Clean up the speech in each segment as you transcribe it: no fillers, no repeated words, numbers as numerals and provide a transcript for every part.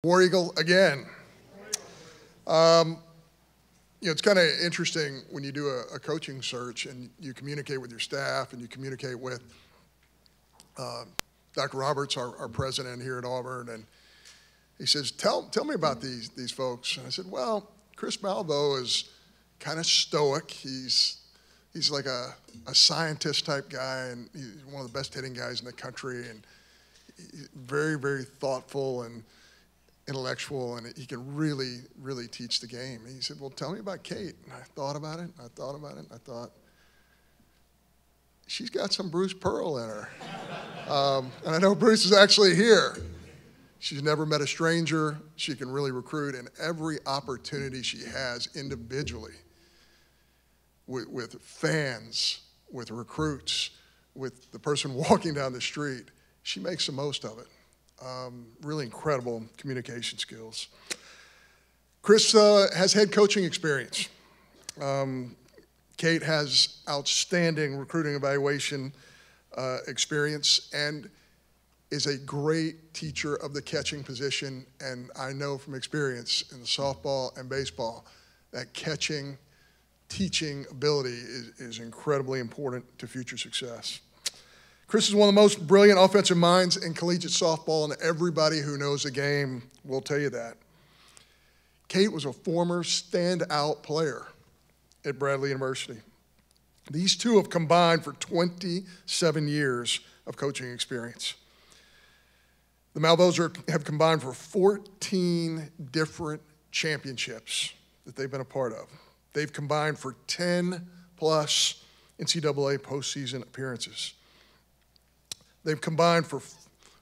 War Eagle again. It's kind of interesting when you do a coaching search and you communicate with your staff and you communicate with Dr. Roberts, our president here at Auburn, and he says, tell me about these folks. And I said, well, Chris Malveaux is kind of stoic. He's like a scientist type guy, and he's one of the best hitting guys in the country, and he's very, very thoughtful and intellectual, and he can really, really teach the game. And he said, well, tell me about Kate. And I thought about it, and I thought about it, and I thought, she's got some Bruce Pearl in her. And I know Bruce is actually here. She's never met a stranger. She can really recruit, and every opportunity she has individually with fans, with recruits, with the person walking down the street, she makes the most of it. Really incredible communication skills. Chris has head coaching experience. Kate has outstanding recruiting evaluation experience and is a great teacher of the catching position. And I know from experience in the softball and baseball that catching, teaching ability is incredibly important to future success. Chris is one of the most brilliant offensive minds in collegiate softball, and everybody who knows the game will tell you that. Kate was a former standout player at Bradley University. These two have combined for 27 years of coaching experience. The Malveaux have combined for 14 different championships that they've been a part of. They've combined for 10-plus NCAA postseason appearances. They've combined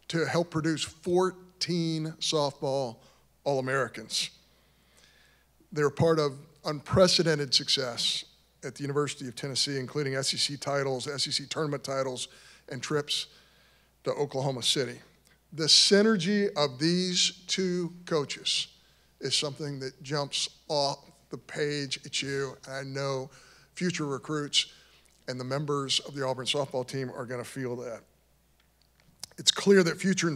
to help produce 14 softball All-Americans. They're part of unprecedented success at the University of Tennessee, including SEC titles, SEC tournament titles, and trips to Oklahoma City. The synergy of these two coaches is something that jumps off the page at you, and I know future recruits and the members of the Auburn softball team are going to feel that. It's clear that future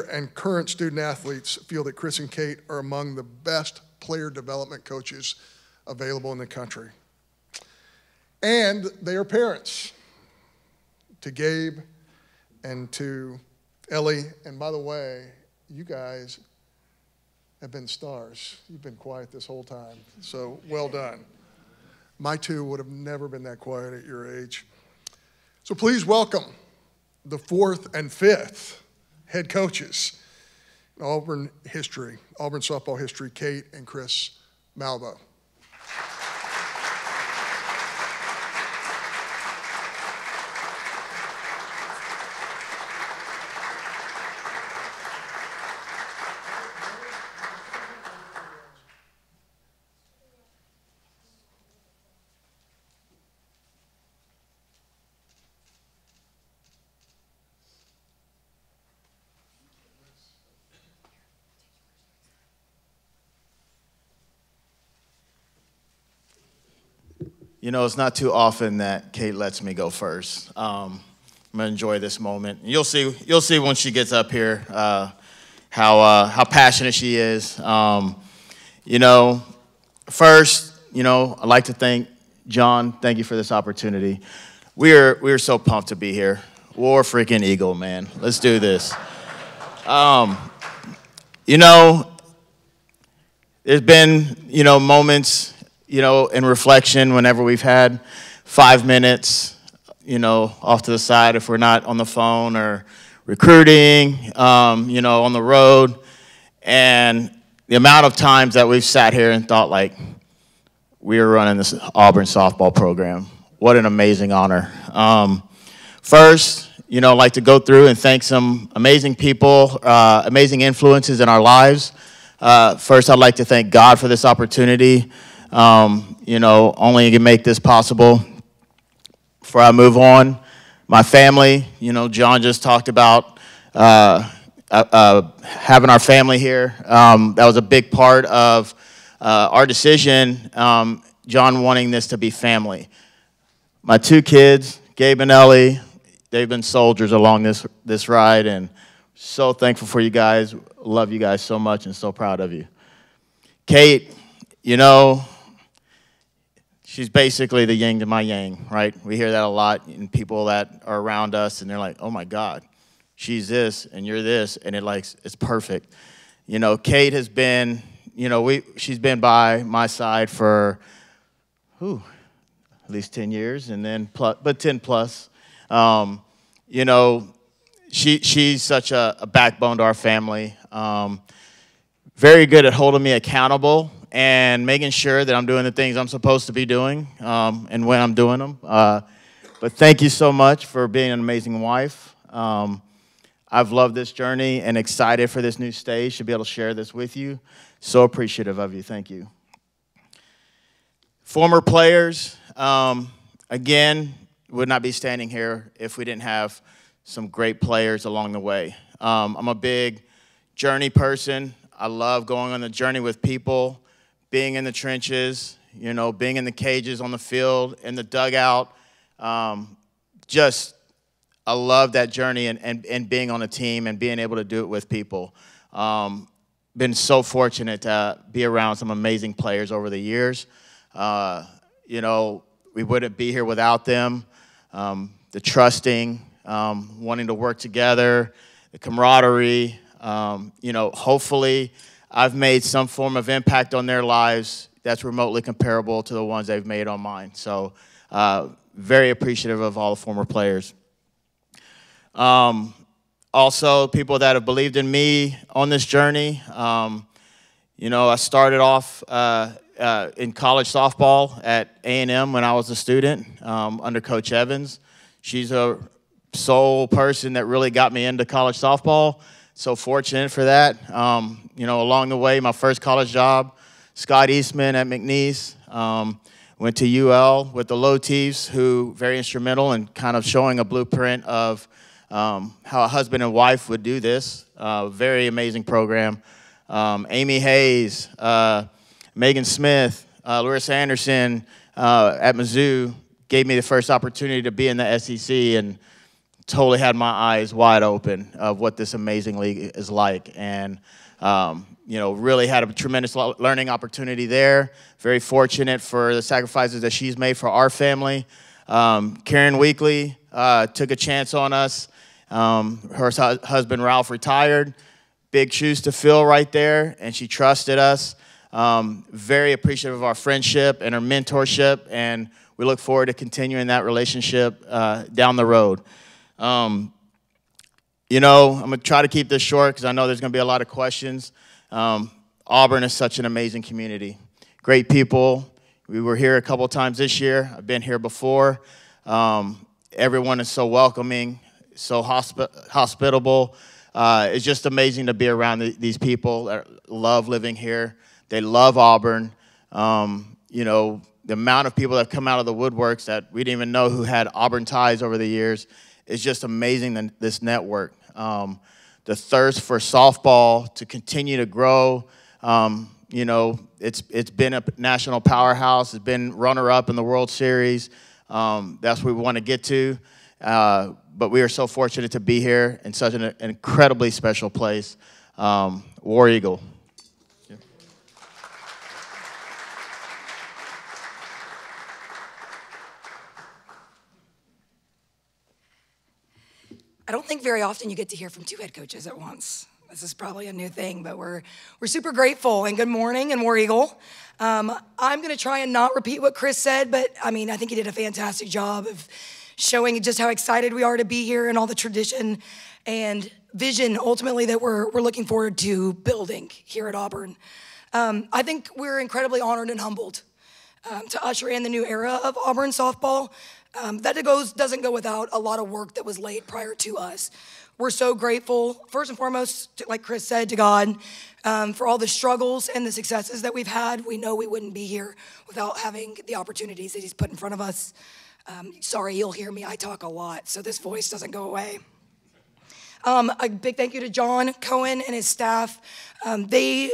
and current student athletes feel that Chris and Kate are among the best player development coaches available in the country. And they are parents to Gabe and to Ellie. And by the way, you guys have been stars. You've been quiet this whole time, so well done. My two would have never been that quiet at your age. So please welcome the fourth and fifth head coaches in Auburn softball history, Kate and Chris Malveaux. You know, it's not too often that Kate lets me go first. I'm gonna enjoy this moment. You'll see when she gets up here how passionate she is. First, I'd like to thank John. Thank you for this opportunity. We are so pumped to be here. War freaking Eagle, man. Let's do this. There's been moments, in reflection, whenever we've had 5 minutes, off to the side if we're not on the phone or recruiting, on the road. And the amount of times that we've sat here and thought, like, we are running this Auburn softball program. What an amazing honor. First, I'd like to go through and thank some amazing people, amazing influences in our lives. First, I'd like to thank God for this opportunity. Only can make this possible. Before I move on, my family, John just talked about having our family here. That was a big part of our decision, John wanting this to be family. My two kids, Gabe and Ellie, they've been soldiers along this ride, and So thankful for you guys. Love you guys so much and so proud of you. Kate, you know, she's basically the yin to my yang, right? We hear that a lot in people that are around us, and they're like, oh my God, she's this and you're this, and it's perfect. You know, Kate has been, you know, she's been by my side for, at least 10 years, and then but 10 plus. You know, she's such a backbone to our family. Very good at holding me accountable and making sure that I'm doing the things I'm supposed to be doing and when I'm doing them. But thank you so much for being an amazing wife. I've loved this journey and excited for this new stage to be able to share this with you. So appreciative of you. Thank you. Former players, again, would not be standing here if we didn't have some great players along the way. I'm a big journey person. I love going on the journey with people, being in the trenches, you know, being in the cages on the field, in the dugout. I love that journey and being on a team and being able to do it with people. Been so fortunate to be around some amazing players over the years. You know, we wouldn't be here without them. The trusting, wanting to work together, the camaraderie. You know, hopefully I've made some form of impact on their lives that's remotely comparable to the ones they've made on mine. So very appreciative of all the former players. Also, people that have believed in me on this journey. You know, I started off in college softball at A&M when I was a student under Coach Evans. She's a sole person that really got me into college softball. So fortunate for that. You know, along the way, my first college job, Scott Eastman at McNeese. Went to UL with the Low Tees, who very instrumental in kind of showing a blueprint of how a husband and wife would do this. Very amazing program. Amy Hayes, Megan Smith, Larissa Anderson at Mizzou gave me the first opportunity to be in the SEC and totally had my eyes wide open of what this amazing league is like. And, you know, really had a tremendous learning opportunity there. Very fortunate for the sacrifices that she's made for our family. Karen Weekly took a chance on us. Her husband, Ralph, retired. Big shoes to fill right there, and she trusted us. Very appreciative of our friendship and her mentorship, and we look forward to continuing that relationship down the road. You know, I'm going to try to keep this short because I know there's going to be a lot of questions. Auburn is such an amazing community. Great people. We were here a couple times this year. I've been here before. Everyone is so welcoming, so hospitable. It's just amazing to be around these people that love living here. They love Auburn. You know, the amount of people that have come out of the woodworks that we didn't even know who had Auburn ties over the years is just amazing, this network. The thirst for softball to continue to grow. You know, it's been a national powerhouse. It's been runner-up in the World Series. That's what we want to get to. But we are so fortunate to be here in such an incredibly special place. War Eagle. Yeah. I don't think very often you get to hear from two head coaches at once. This is probably a new thing, but we're super grateful. And good morning, and War Eagle. I'm going to try and not repeat what Chris said, but I mean, I think he did a fantastic job of showing just how excited we are to be here and all the tradition and vision ultimately that we're looking forward to building here at Auburn. I think we're incredibly honored and humbled to usher in the new era of Auburn softball. That doesn't go without a lot of work that was laid prior to us. We're so grateful, first and foremost, like Chris said, to God for all the struggles and the successes that we've had. We know we wouldn't be here without having the opportunities that he's put in front of us. Sorry, you'll hear me. I talk a lot, so this voice doesn't go away. A big thank you to John Cohen and his staff. They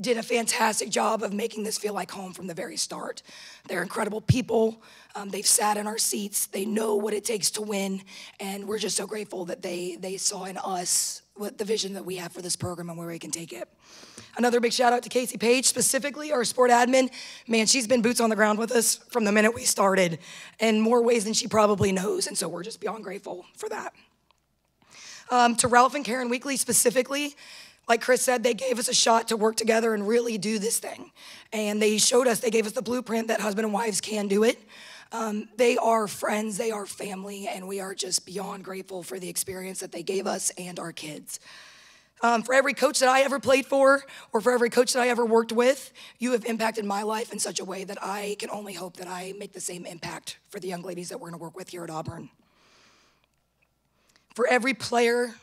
did a fantastic job of making this feel like home from the very start. They're incredible people. They've sat in our seats. They know what it takes to win, and we're just so grateful that they saw in us what the vision that we have for this program and where we can take it. Another big shout out to Casey Page, specifically our sport admin. Man, she's been boots on the ground with us from the minute we started in more ways than she probably knows, and so we're just beyond grateful for that. To Ralph and Karen Weekly specifically, like Chris said, they gave us a shot to work together and really do this thing. And they showed us, they gave us the blueprint that husband and wives can do it. They are friends, they are family, and we are just beyond grateful for the experience that they gave us and our kids. For every coach that I ever played for, or for every coach that I ever worked with, you have impacted my life in such a way that I can only hope that I make the same impact for the young ladies that we're gonna work with here at Auburn. For every player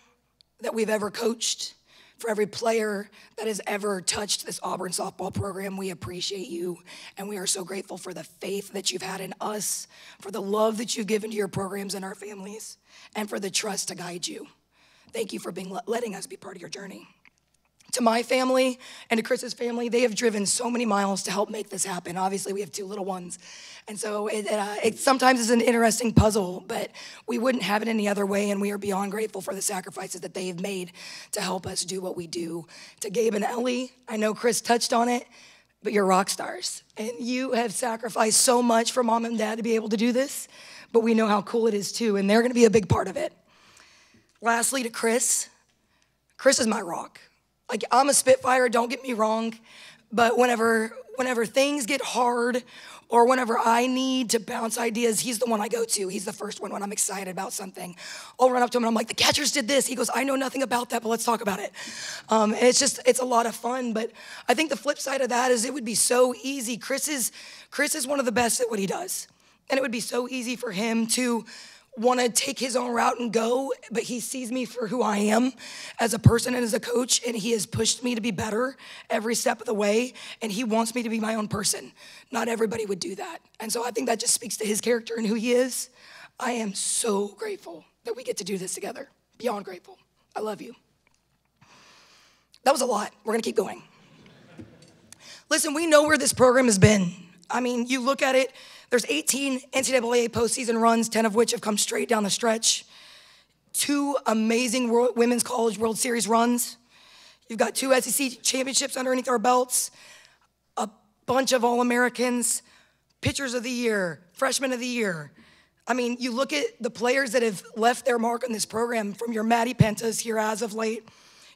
that we've ever coached, for every player that has ever touched this Auburn softball program, we appreciate you, and we are so grateful for the faith that you've had in us, for the love that you've given to your programs and our families, and for the trust to guide you. Thank you for letting us be part of your journey. To my family and to Chris's family, they have driven so many miles to help make this happen. Obviously, we have 2 little ones. And so it sometimes is an interesting puzzle, but we wouldn't have it any other way, and we are beyond grateful for the sacrifices that they have made to help us do what we do. To Gabe and Ellie, I know Chris touched on it, but you're rock stars. And you have sacrificed so much for mom and dad to be able to do this, but we know how cool it is too, and they're gonna be a big part of it. Lastly, to Chris. Chris is my rock. Like, I'm a Spitfire, don't get me wrong, but whenever things get hard or whenever I need to bounce ideas, he's the one I go to. He's the first one when I'm excited about something. I'll run up to him and I'm like, the catchers did this. He goes, I know nothing about that, but let's talk about it. And it's a lot of fun, but I think the flip side of that is it would be so easy. Chris is one of the best at what he does. And it would be so easy for him to want to take his own route and go, but he sees me for who I am as a person and as a coach, and he has pushed me to be better every step of the way, and he wants me to be my own person. Not everybody would do that. And so I think that just speaks to his character and who he is. I am so grateful that we get to do this together. Beyond grateful. I love you. That was a lot. We're going to keep going. Listen, we know where this program has been. I mean, you look at it, there's 18 NCAA postseason runs, 10 of which have come straight down the stretch. 2 amazing Women's College World Series runs. You've got 2 SEC championships underneath our belts, a bunch of All-Americans, pitchers of the year, freshmen of the year. I mean, you look at the players that have left their mark on this program, from your Maddie Pentas here as of late,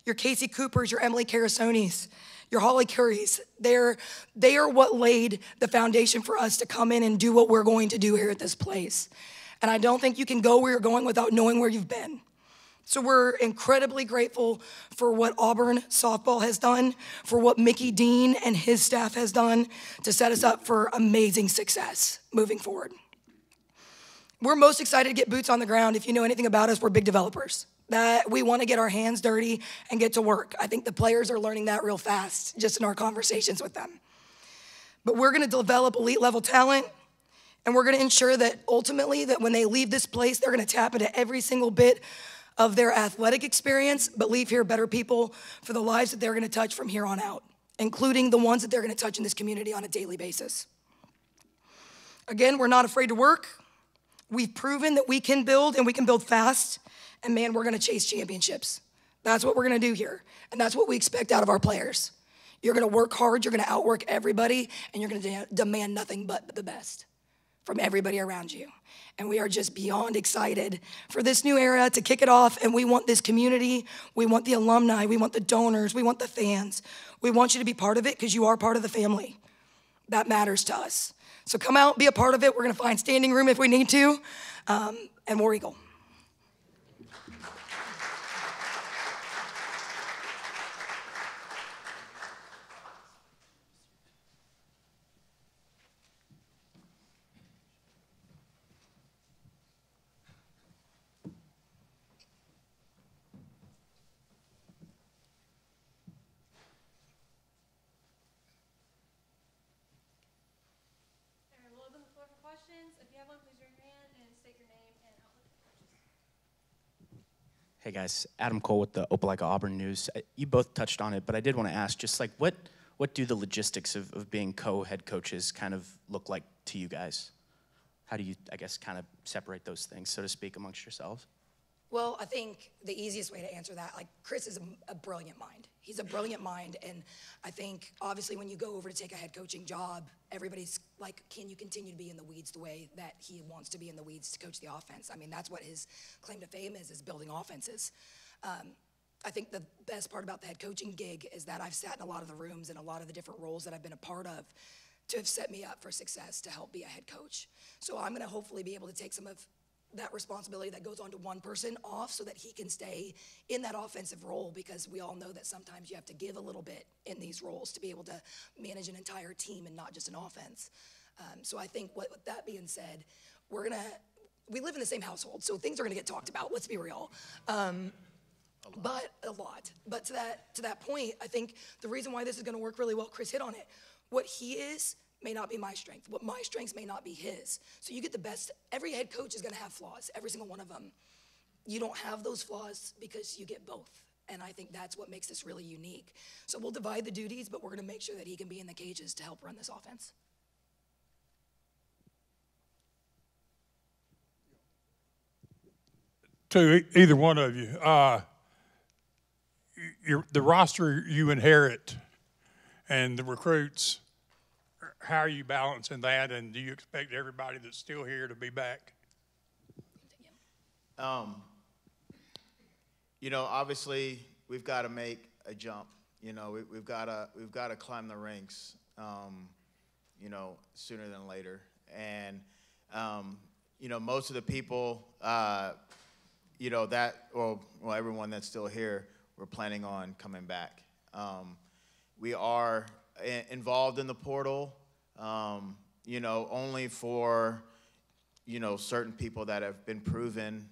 your Casey Coopers, your Emily Carasonis, your Holly Curries. They are what laid the foundation for us to come in and do what we're going to do here at this place. And I don't think you can go where you're going without knowing where you've been. So we're incredibly grateful for what Auburn softball has done, for what Mickey Dean and his staff has done to set us up for amazing success moving forward. We're most excited to get boots on the ground. If you know anything about us, we're big developers. That we want to get our hands dirty and get to work. I think the players are learning that real fast just in our conversations with them. But we're going to develop elite level talent, and we're going to ensure that ultimately that when they leave this place, they're going to tap into every single bit of their athletic experience, but leave here better people for the lives that they're going to touch from here on out, including the ones that they're going to touch in this community on a daily basis. Again, we're not afraid to work. We've proven that we can build, and we can build fast. And man, we're gonna chase championships. That's what we're gonna do here. And that's what we expect out of our players. You're gonna work hard, you're gonna outwork everybody, and you're gonna demand nothing but the best from everybody around you. And we are just beyond excited for this new era to kick it off. And we want this community, we want the alumni, we want the donors, we want the fans. We want you to be part of it because you are part of the family. That matters to us. So come out, be a part of it. We're gonna find standing room if we need to, and War Eagle. Hey guys, Adam Cole with the Opelika Auburn News. You both touched on it, but I did want to ask, just like what what do the logistics of being co-head coaches kind of look like to you guys? How do you, I guess, kind of separate those things, so to speak, amongst yourselves? Well, I think the easiest way to answer that, like, Chris is a brilliant mind. He's a brilliant mind, and I think, obviously, when you go over to take a head coaching job, everybody's like, can you continue to be in the weeds the way that he wants to be in the weeds to coach the offense? I mean, that's what his claim to fame is building offenses. I think the best part about the head coaching gig is that I've sat in a lot of the rooms and a lot of the different roles that I've been a part of to have set me up for success to help be a head coach. So I'm gonna hopefully be able to take some of that responsibility that goes on to one person off so that he can stay in that offensive role, because we all know that sometimes you have to give a little bit in these roles to be able to manage an entire team and not just an offense. So I think with that being said, we live in the same household, so things are gonna get talked about, let's be real. But a lot. But to that point, I think the reason why this is gonna work really well, Chris hit on it, what he is may not be my strength. What my strengths may not be his. So you get the best. Every head coach is gonna have flaws, every single one of them. You don't have those flaws because you get both. And I think that's what makes this really unique. So we'll divide the duties, but we're gonna make sure that he can be in the cages to help run this offense. To either one of you, the roster you inherit and the recruits, how are you balancing that, and do you expect everybody that's still here to be back? You know, obviously we've got to make a jump. You know, we've got to climb the ranks. You know, sooner than later. And you know, most of the people, you know, well, everyone that's still here, we're planning on coming back. We are involved in the portal. You know, only for, you know, certain people that have been proven,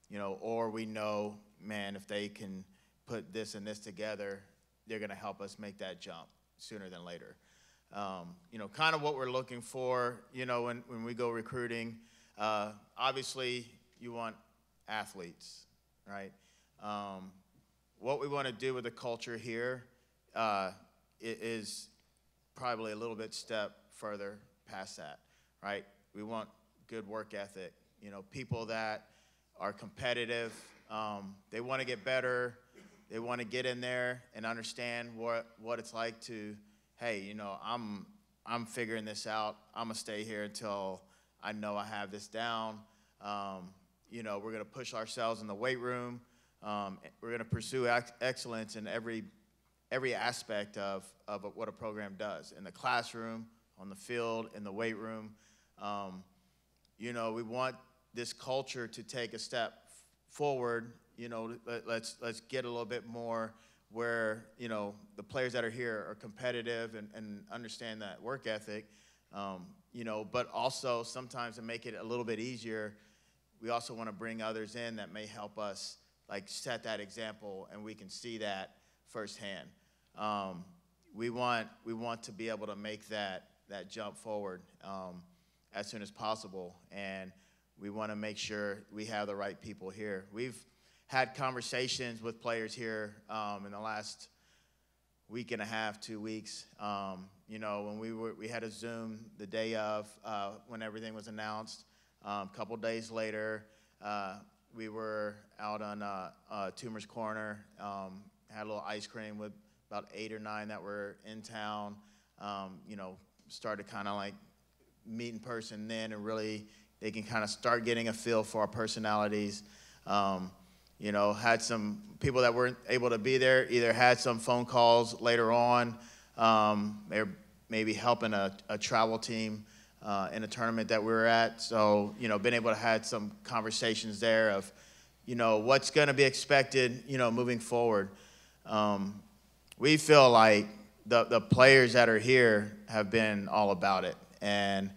you know, or we know, man, if they can put this and this together, they're going to help us make that jump sooner than later. You know, kind of what we're looking for, you know, when we go recruiting, obviously you want athletes, right? What we want to do with the culture here is probably a little bit step further past that, right? We want good work ethic, you know, people that are competitive. They want to get better. They want to get in there and understand what it's like to, hey, you know, I'm figuring this out. I'm gonna stay here until I know I have this down. You know, we're gonna push ourselves in the weight room. We're gonna pursue excellence in every aspect of what a program does, in the classroom, on the field, in the weight room. You know, we want this culture to take a step forward. You know, let's get a little bit more where, you know, the players that are here are competitive and understand that work ethic. You know, but also sometimes to make it a little bit easier, we also want to bring others in that may help us, like, set that example, and we can see that firsthand. We want to be able to make that jump forward as soon as possible, and we want to make sure we have the right people here. We've had conversations with players here in the last week and a half, 2 weeks. You know, when we had a Zoom the day of when everything was announced. A couple days later, we were out on Toomer's Corner, had a little ice cream with about 8 or 9 that were in town. You know, started kind of like meet in person then, and really they can kind of start getting a feel for our personalities. You know, had some people that weren't able to be there, either had some phone calls later on. They're maybe helping a travel team in a tournament that we were at. So, you know, been able to have some conversations there of, you know, what's going to be expected, you know, moving forward. We feel like the players that are here have been all about it, and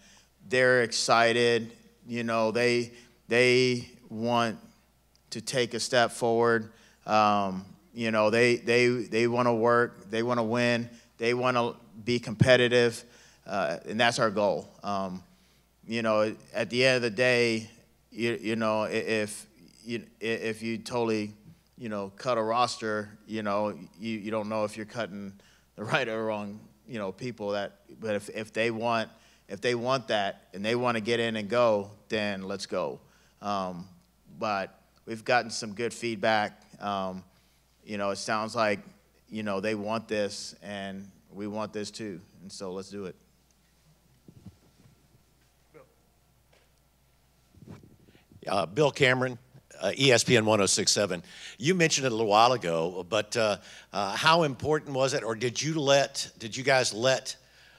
they're excited. You know, they want to take a step forward. You know, they want to work, they want to win, they want to be competitive, and that's our goal. You know, at the end of the day, you know, if you totally, you know, cut a roster, you know, you don't know if you're cutting the right or wrong, people but if they want that and they want to get in and go, then let's go. But we've gotten some good feedback. It sounds like, they want this and we want this too. And so let's do it. Bill Cameron, ESPN 106.7. You mentioned it a little while ago, but how important was it, or did you guys let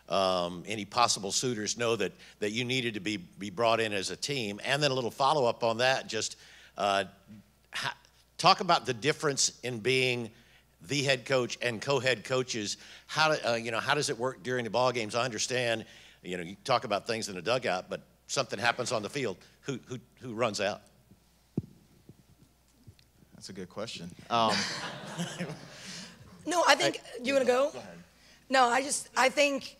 any possible suitors know that you needed to be brought in as a team? And then a little follow-up on that, just talk about the difference in being the head coach and co-head coaches. How does it work during the ball games? I understand, you talk about things in the dugout, but something happens on the field. Who runs out? That's a good question. No, I think, you want to go? Go ahead. No, I think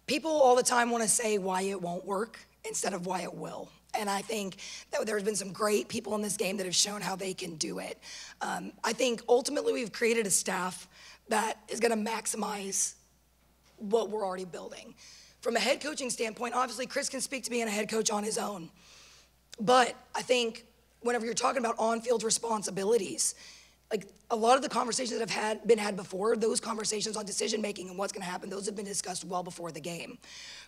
people all the time want to say why it won't work instead of why it will. And I think that there's been some great people in this game that have shown how they can do it. I think ultimately we've created a staff that is going to maximize what we're already building. From a head coaching standpoint, obviously Chris can speak to being a head coach on his own. But I think whenever you're talking about on-field responsibilities, like a lot of the conversations that have been had before, those conversations on decision-making and what's going to happen, those have been discussed well before the game.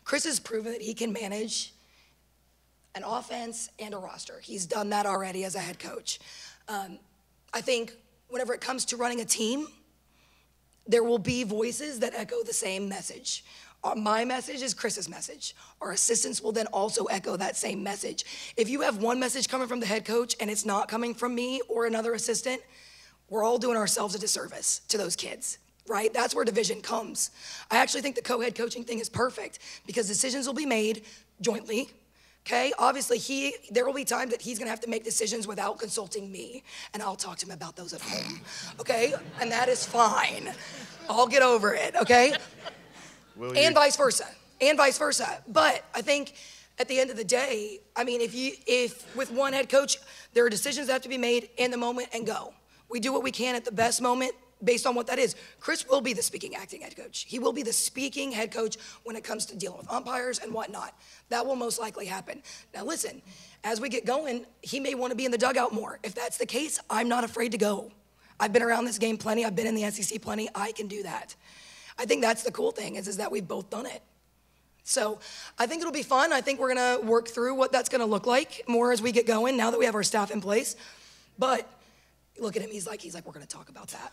Chris has proven that he can manage an offense and a roster. He's done that already as a head coach. I think whenever it comes to running a team, there will be voices that echo the same message. My message is Chris's message. Our assistants will then also echo that same message. If you have one message coming from the head coach and it's not coming from me or another assistant, we're all doing ourselves a disservice to those kids, right? That's where division comes. I actually think the co-head coaching thing is perfect because decisions will be made jointly, okay? Obviously, there will be times that he's gonna have to make decisions without consulting me, and I'll talk to him about those at home, okay? And that is fine. I'll get over it, okay? And vice versa, But I think at the end of the day, I mean, if with one head coach, there are decisions that have to be made in the moment and go. We do what we can at the best moment based on what that is. Chris will be the speaking acting head coach. He will be the speaking head coach when it comes to dealing with umpires and whatnot. That will most likely happen. Now listen, as we get going, he may want to be in the dugout more. If that's the case, I'm not afraid to go. I've been around this game plenty. I've been in the SEC plenty. I can do that. I think that's the cool thing is that we've both done it. So I think it'll be fun. I think we're gonna work through what that's gonna look like more as we get going now that we have our staff in place. But look at him, he's like, we're gonna talk about that.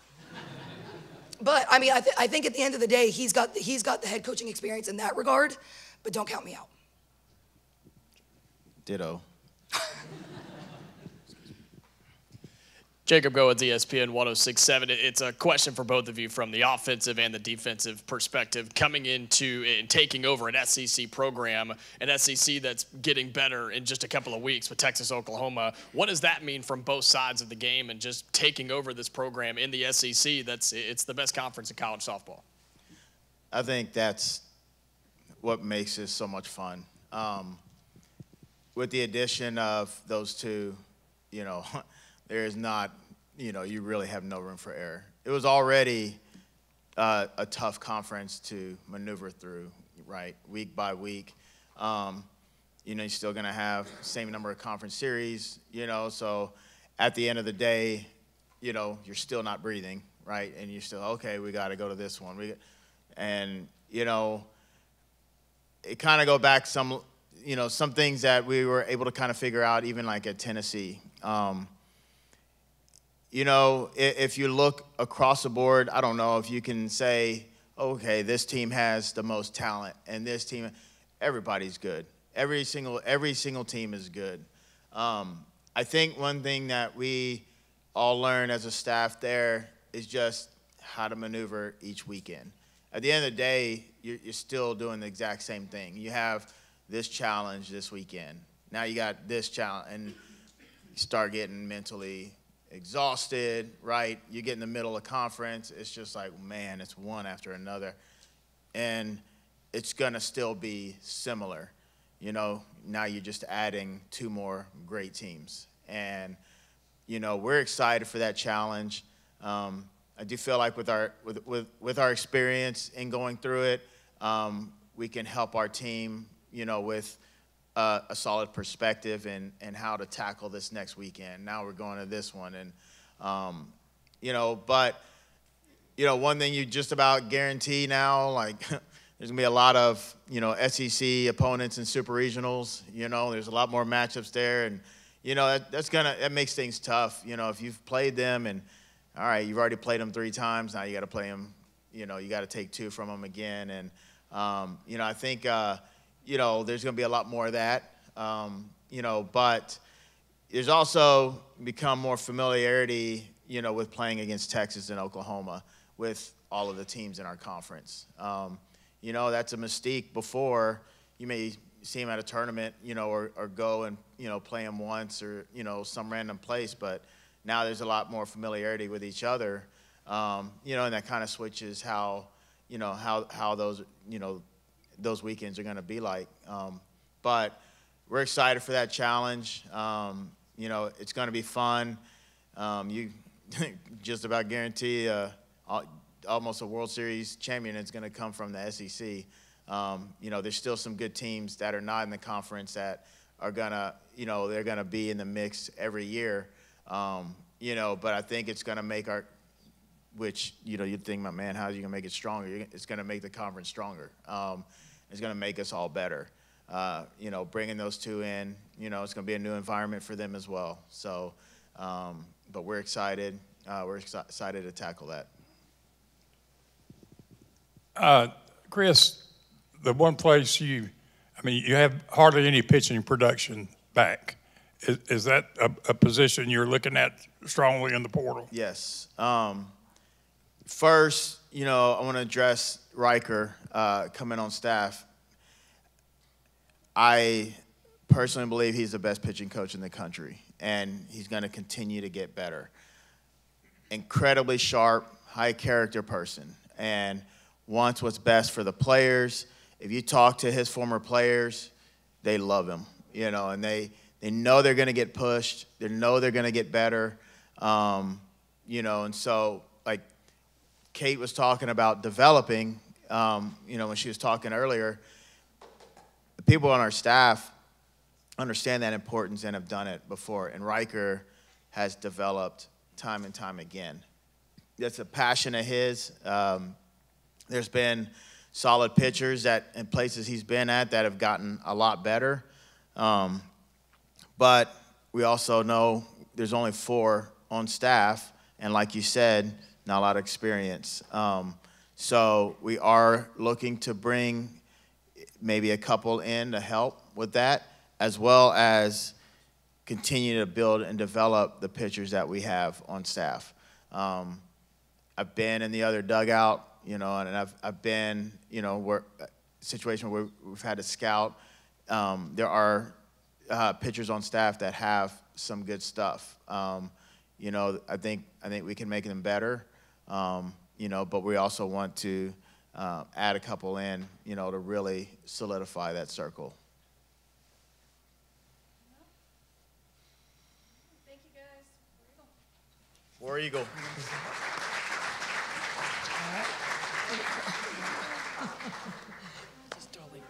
But I mean, I think at the end of the day, he's got the head coaching experience in that regard, but don't count me out. Ditto. Jacob Goins, ESPN 106.7. It's a question for both of you from the offensive and the defensive perspective. Coming into and taking over an SEC program, an SEC that's getting better in just a couple of weeks with Texas, Oklahoma. What does that mean from both sides of the game and just taking over this program in the SEC? It's the best conference in college softball. I think that's what makes it so much fun. With the addition of those two, there is not, you really have no room for error. It was already a tough conference to maneuver through, right, week by week. You're still going to have the same number of conference series, so at the end of the day, you're still not breathing, right, and you're still, okay, we got to go to this one. It kind of go back some things that we were able to kind of figure out even like at Tennessee. If you look across the board, I don't know if you can say, okay, this team has the most talent, and this team, everybody's good. Every single team is good. I think one thing that we all learn as a staff there is just how to maneuver each weekend. At the end of the day, you're still doing the exact same thing. You have this challenge this weekend. Now you got this challenge, and you start getting mentally exhausted, right? You get in the middle of conference, it's just like, man, it's one after another. And it's gonna still be similar. Now you're just adding two more great teams. And, we're excited for that challenge. I I do feel like with our experience in going through it, we can help our team, with a solid perspective and how to tackle this next weekend. Now we're going to this one, and but one thing you just about guarantee now, like there's gonna be a lot of SEC opponents and super regionals. There's a lot more matchups there, and that makes things tough. If you've played them and all right, you've already played them 3 times. Now you got to play them. You got to take 2 from them again, and I think there's going to be a lot more of that. But there's also become more familiarity, with playing against Texas and Oklahoma with all of the teams in our conference. That's a mystique. Before, you may see them at a tournament, or go and play them once or some random place, but now there's a lot more familiarity with each other, and that kind of switches how those weekends are going to be like. But we're excited for that challenge. It's going to be fun. You just about guarantee almost a World Series champion is going to come from the SEC. There's still some good teams that are not in the conference that are going to, they're going to be in the mix every year. But I think it's going to make which, you'd think, my man, how are you going to make it stronger? It's going to make the conference stronger. It's going to make us all better. Bringing those 2 in, it's going to be a new environment for them as well. So, but we're excited. We're excited to tackle that. Chris, the one place you have hardly any pitching production back. Is that a position you're looking at strongly in the portal? Yes. First, I want to address Riker coming on staff. I personally believe he's the best pitching coach in the country, and he's going to continue to get better. Incredibly sharp, high-character person, and wants what's best for the players. If you talk to his former players, they love him, and they know they're going to get pushed. They know they're going to get better, and so, like Kate was talking about developing, when she was talking earlier, the people on our staff understand that importance and have done it before, and Riker has developed time and time again. That's a passion of his. There's been solid pitchers in places he's been at that have gotten a lot better. But we also know there's only 4 on staff, and like you said, not a lot of experience. So we are looking to bring maybe a couple in to help with that, as well as continue to build and develop the pitchers that we have on staff. I've been in the other dugout, and I've been, where situation where we've had to scout. There are pitchers on staff that have some good stuff. I think we can make them better. But we also want to add a couple in, to really solidify that circle. Thank you, guys. War Eagle. Just totally.